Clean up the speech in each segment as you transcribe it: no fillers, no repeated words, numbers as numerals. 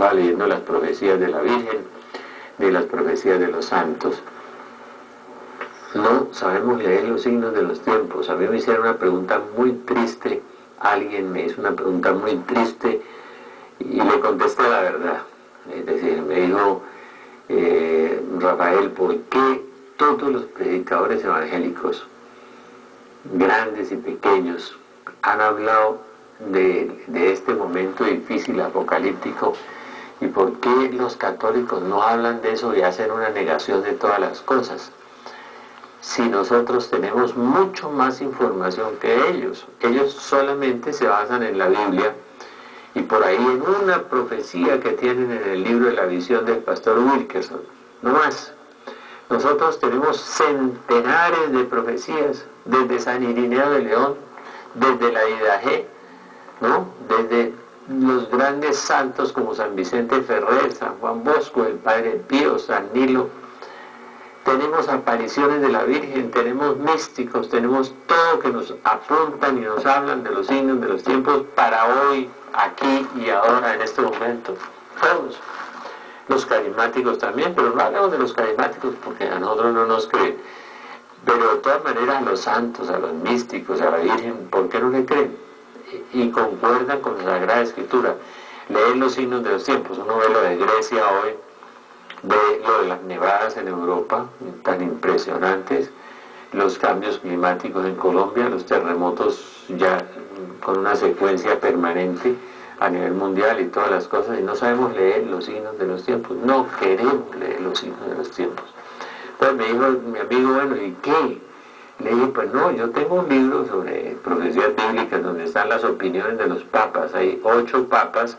estaba leyendo las profecías de la Virgen, de las profecías de los santos. No sabemos leer los signos de los tiempos. A mí me hicieron una pregunta muy triste, alguien me hizo una pregunta muy triste y le contesté la verdad. Es decir, me dijo, Rafael, ¿por qué todos los predicadores evangélicos, grandes y pequeños, han hablado de este momento difícil apocalíptico, y por qué los católicos no hablan de eso y hacen una negación de todas las cosas? Si nosotros tenemos mucho más información que ellos. Ellos solamente se basan en la Biblia y por ahí en una profecía que tienen en el libro de la visión del pastor Wilkerson, no más. Nosotros tenemos centenares de profecías, desde San Irineo de León, desde la Didache, ¿no? Desde los grandes santos como San Vicente Ferrer, San Juan Bosco, el Padre Pío, San Nilo. Tenemos apariciones de la Virgen, tenemos místicos, tenemos todo que nos apuntan y nos hablan de los signos de los tiempos para hoy, aquí y ahora, en este momento. Todos. Los carismáticos también, pero no hablamos de los carismáticos porque a nosotros no nos creen. Pero de todas maneras a los santos, a los místicos, a la Virgen, ¿por qué no le creen? Y concuerdan con la Sagrada Escritura. Leen los signos de los tiempos. Uno ve lo de Grecia hoy, ve lo de las nevadas en Europa, tan impresionantes, los cambios climáticos en Colombia, los terremotos ya con una secuencia permanente a nivel mundial y todas las cosas, y no sabemos leer los signos de los tiempos, no queremos leer los signos de los tiempos. Pues me dijo mi amigo, bueno, ¿y qué? Le dije, pues no, yo tengo un libro sobre profecías bíblicas donde están las opiniones de los papas. Hay 8 papas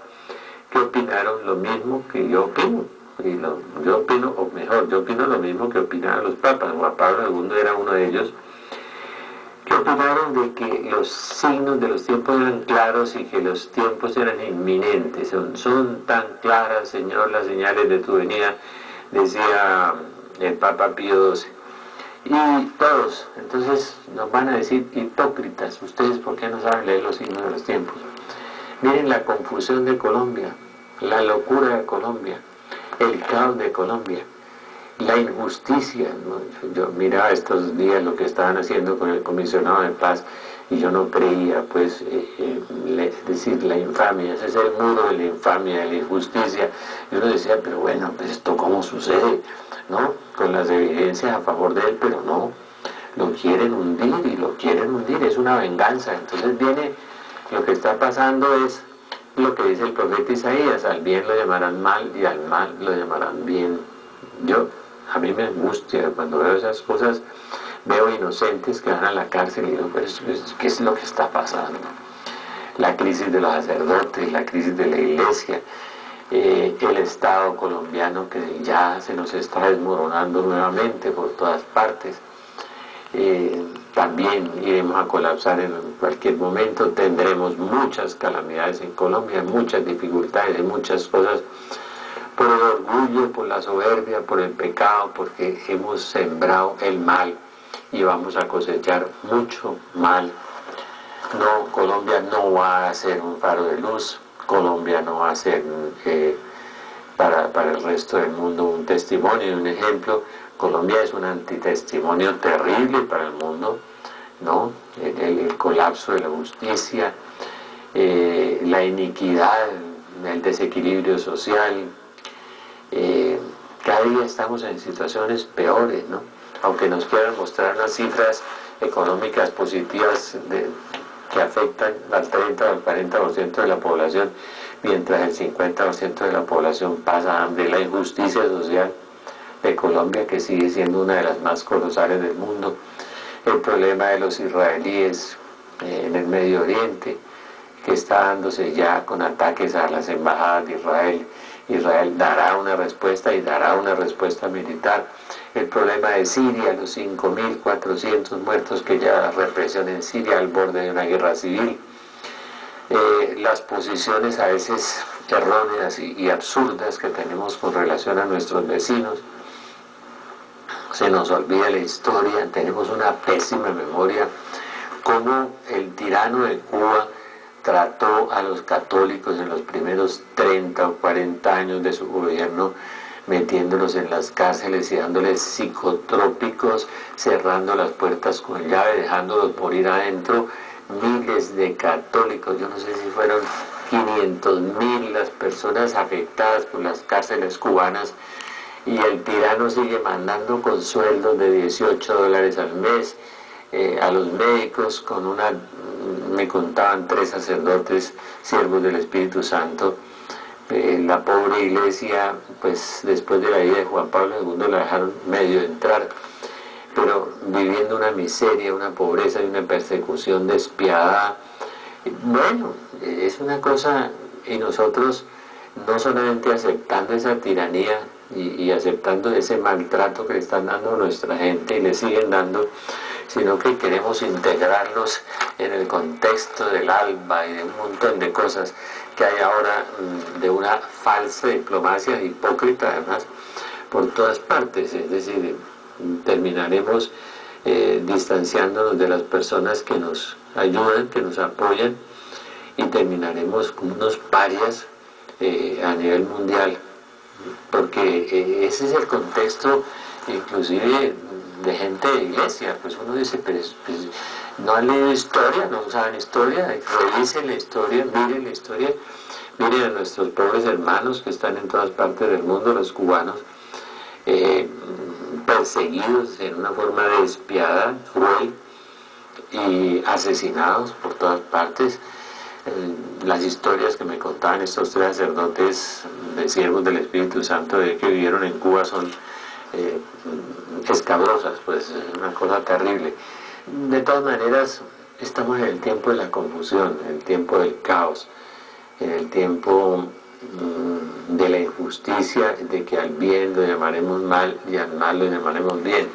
que opinaron lo mismo que yo opino. Y yo opino, o mejor, yo opino lo mismo que opinaron los papas. Juan Pablo II era uno de ellos, que opinaron de que los signos de los tiempos eran claros y que los tiempos eran inminentes. Son tan claras, Señor, las señales de tu venida, decía el Papa Pío XII. Y todos, entonces nos van a decir, hipócritas, ustedes, ¿por qué no saben leer los signos de los tiempos? Miren la confusión de Colombia, la locura de Colombia, el caos de Colombia, la injusticia, ¿no? Yo miraba estos días lo que estaban haciendo con el comisionado de paz y yo no creía, pues, decir, la infamia, ese es el muro de la infamia, de la injusticia. Y uno decía, pero bueno, pues esto cómo sucede, ¿no? Con las evidencias a favor de él, pero no, lo quieren hundir y lo quieren hundir, es una venganza. Entonces viene, lo que está pasando es lo que dice el profeta Isaías, al bien lo llamarán mal y al mal lo llamarán bien. A mí me angustia cuando veo esas cosas, veo inocentes que van a la cárcel y digo, pues, ¿qué es lo que está pasando? La crisis de los sacerdotes, la crisis de la iglesia, el Estado colombiano que ya se nos está desmoronando nuevamente por todas partes. También iremos a colapsar en cualquier momento, tendremos muchas calamidades en Colombia, muchas dificultades y muchas cosas por el orgullo, por la soberbia, por el pecado, porque hemos sembrado el mal y vamos a cosechar mucho mal. No, Colombia no va a ser un faro de luz, Colombia no va a ser para el resto del mundo un testimonio y un ejemplo. Colombia es un antitestimonio terrible para el mundo, ¿no? El colapso de la justicia, la iniquidad, el desequilibrio social. Cada día estamos en situaciones peores, ¿no? Aunque nos quieran mostrar unas cifras económicas positivas que afectan al 30 o al 40% de la población, mientras el 50% de la población pasa hambre. La injusticia social de Colombia, que sigue siendo una de las más colosales del mundo, el problema de los israelíes en el Medio Oriente, que está dándose ya con ataques a las embajadas de Israel. Israel dará una respuesta y dará una respuesta militar. El problema de Siria, los 5.400 muertos que lleva la represión en Siria al borde de una guerra civil. Las posiciones a veces erróneas y absurdas que tenemos con relación a nuestros vecinos. Se nos olvida la historia, tenemos una pésima memoria, como el tirano de Cuba trató a los católicos en los primeros 30 o 40 años de su gobierno, metiéndolos en las cárceles y dándoles psicotrópicos, cerrando las puertas con llave, dejándolos morir adentro. Miles de católicos, yo no sé si fueron 500.000 las personas afectadas por las cárceles cubanas, y el tirano sigue mandando con sueldos de $18 al mes a los médicos, con me contaban 3 sacerdotes, siervos del Espíritu Santo. La pobre iglesia, pues después de la vida de Juan Pablo II la dejaron medio entrar, pero viviendo una miseria, una pobreza y una persecución despiadada. Bueno, es una cosa, y nosotros no solamente aceptando esa tiranía y aceptando ese maltrato que le están dando a nuestra gente y le siguen dando, sino que queremos integrarlos en el contexto del ALBA y de un montón de cosas que hay ahora, de una falsa diplomacia hipócrita además por todas partes. Es decir, terminaremos distanciándonos de las personas que nos ayudan, que nos apoyan, y terminaremos como unos parias a nivel mundial, porque ese es el contexto inclusive de gente de iglesia. Pues uno dice, pero pues, no han leído historia, no saben historia, revisen la historia, miren la historia, miren a nuestros pobres hermanos que están en todas partes del mundo, los cubanos, perseguidos en una forma despiadada, cruel, y asesinados por todas partes. Las historias que me contaban estos 3 sacerdotes de siervos del Espíritu Santo de que vivieron en Cuba son escabrosas, pues una cosa terrible. De todas maneras, estamos en el tiempo de la confusión, en el tiempo del caos, en el tiempo de la injusticia, de que al bien lo llamaremos mal y al mal lo llamaremos bien.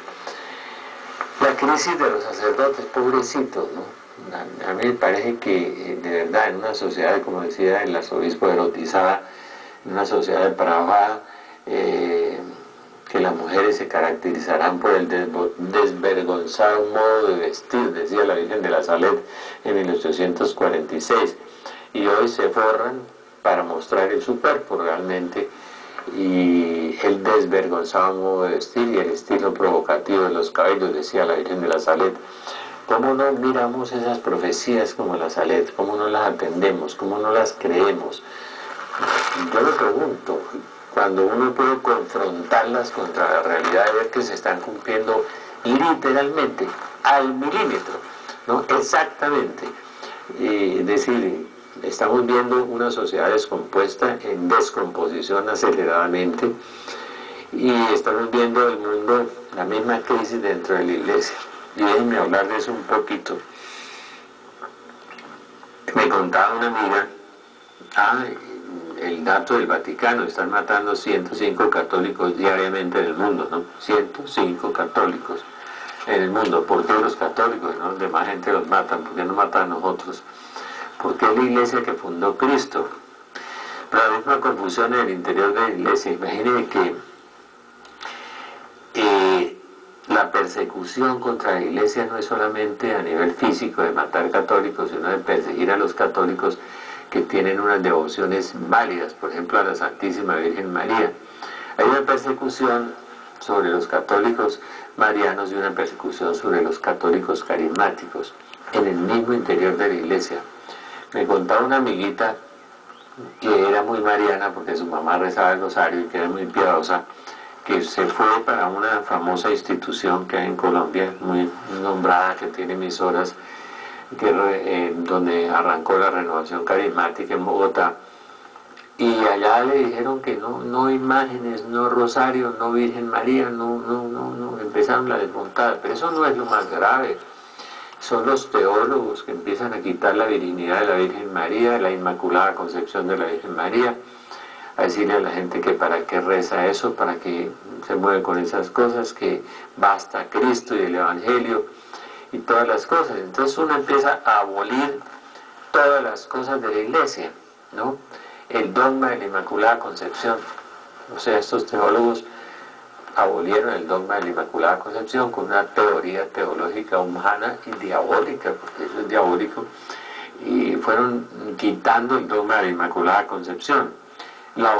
La crisis de los sacerdotes, pobrecitos, ¿no? A mí me parece que de verdad en una sociedad, como decía el arzobispo, erotizada, en una sociedad depravada, que las mujeres se caracterizarán por el desvergonzado modo de vestir, decía la Virgen de la Salet en 1846, y hoy se forran para mostrar su cuerpo realmente, y el desvergonzado modo de vestir y el estilo provocativo de los cabellos, decía la Virgen de la Salet. ¿Cómo no miramos esas profecías como la Salet? ¿Cómo no las atendemos? ¿Cómo no las creemos? Yo me pregunto, cuando uno puede confrontarlas contra la realidad de ver que se están cumpliendo literalmente al milímetro, ¿no? Exactamente. Es decir, estamos viendo una sociedad descompuesta, en descomposición aceleradamente, y estamos viendo el mundo, la misma crisis dentro de la iglesia. Y déjenme hablar de eso un poquito. Me contaba una amiga, el dato del Vaticano, están matando 105 católicos diariamente en el mundo, ¿no? 105 católicos en el mundo. ¿Por qué los católicos, no? Los demás gente los matan, ¿por qué no matan a nosotros? Porque es la iglesia que fundó Cristo. Pero la misma confusión en el interior de la iglesia. Imagínense que la persecución contra la iglesia no es solamente a nivel físico de matar católicos, sino de perseguir a los católicos que tienen unas devociones válidas, por ejemplo a la Santísima Virgen María. Hay una persecución sobre los católicos marianos y una persecución sobre los católicos carismáticos en el mismo interior de la iglesia. Me contaba una amiguita que era muy mariana porque su mamá rezaba el rosario y que era muy piadosa, que se fue para una famosa institución que hay en Colombia, muy nombrada, que tiene emisoras, donde arrancó la renovación carismática en Bogotá, y allá le dijeron que no imágenes, no rosario, no Virgen María, no, empezaron la desmontada. Pero eso no es lo más grave. Son los teólogos que empiezan a quitar la virginidad de la Virgen María, la Inmaculada Concepción de la Virgen María, a decirle a la gente que para qué reza eso, para qué se mueve con esas cosas, que basta Cristo y el Evangelio y todas las cosas. Entonces uno empieza a abolir todas las cosas de la iglesia, ¿no? El dogma de la Inmaculada Concepción. O sea, estos teólogos abolieron el dogma de la Inmaculada Concepción con una teoría teológica humana y diabólica, porque eso es diabólico, y fueron quitando el dogma de la Inmaculada Concepción. La